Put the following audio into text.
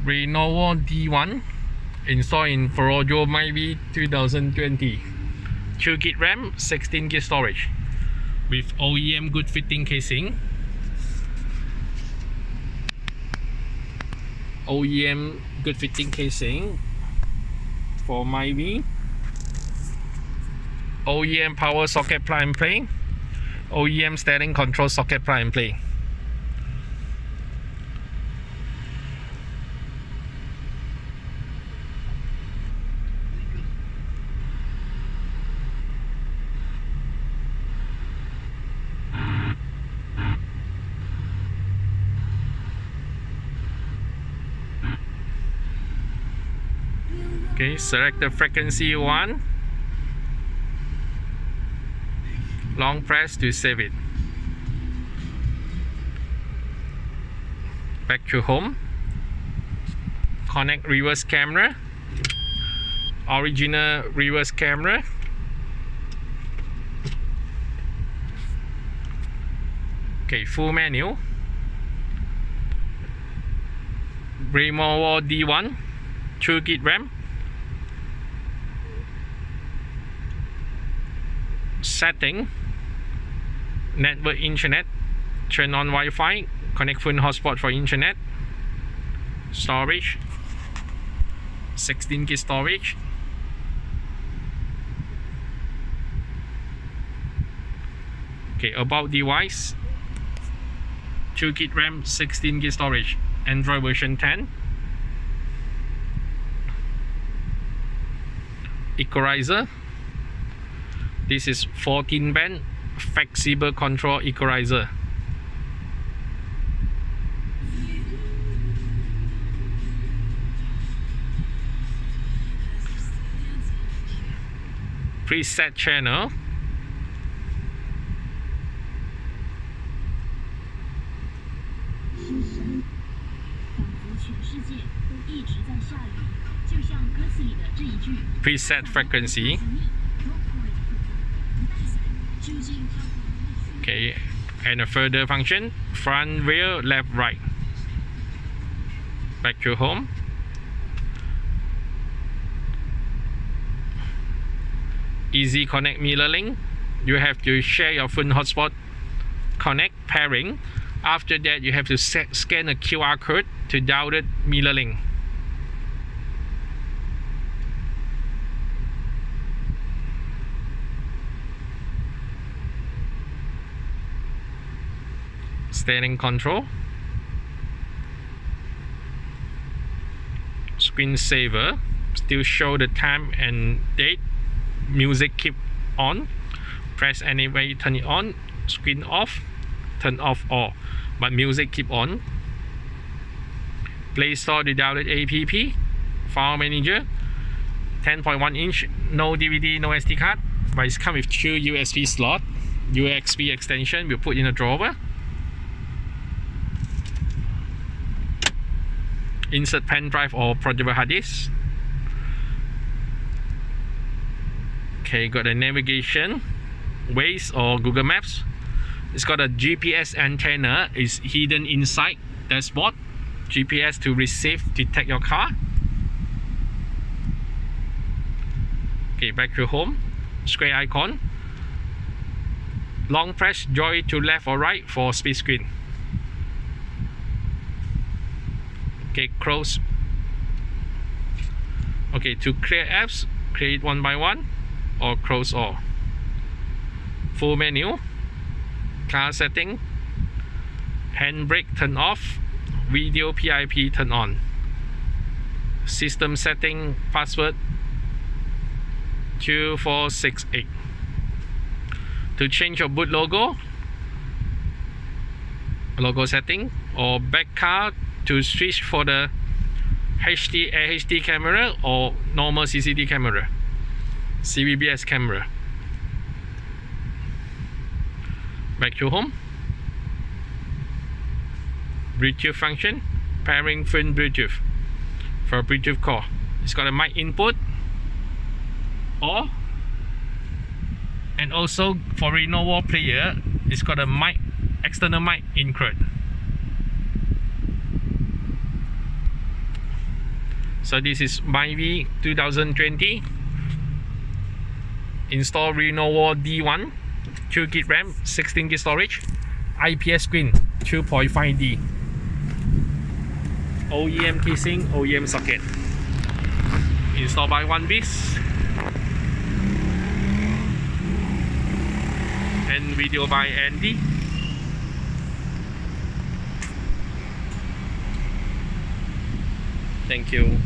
Lenovo D1 installed in Perodua myvi 2020. 2GB RAM, 16GB storage with OEM good fitting casing. OEM good fitting casing for myvi. OEM power socket plug and play. OEM steering control socket plug and play. Okay, select the frequency 1. Long press to save it. Back to home. Connect reverse camera. Original reverse camera. Okay, full menu. Lenovo D1, 2GB RAM. Setting, network internet, turn on Wi-Fi, connect phone hotspot for internet. Storage, 16GB storage. Okay, about device, 2GB RAM, 16GB storage, Android version 10. Equalizer. This is 14 band flexible control equalizer. Preset channel. Preset frequency. Okay, and a further function, front, rear, left, right. Back to home. Easy connect mirror link. You have to share your phone hotspot, connect, pairing. After that, you have to scan a QR code to download mirror link. Steering control. Screensaver. Still show the time and date. Music keep on. Press anyway, turn it on. Screen off. Turn off all. But music keep on. Play Store to download app. File manager. 10.1 inch. No DVD, no SD card. But it's come with 2 USB slot. USB extension we'll put in a drawer. Insert pen drive or portable hard disk. Okay, got a navigation, Waze or Google Maps. It's got a GPS antenna, is hidden inside dashboard. GPS to receive, detect your car. Okay, back to home. Square icon. Long press joy to left or right for split screen. Okay, close. Okay, to clear apps, create one by one or close all. Full menu. Car setting. Handbrake turn off. Video PIP turn on. System setting, password 2468. To change your boot logo setting, or back car to switch for the HD camera or normal CCD camera, CVBS camera. Back to home. Bluetooth function, pairing phone Bluetooth for Bluetooth call. It's got a mic input, or and also for Lenovo player, it's got a mic, external mic included. So this is myvi 2020. Install Lenovo D1, 2GB RAM, 16GB storage, IPS screen, 2.5D, OEM keying, OEM socket. Installed by one piece, and video by Andy. Thank you.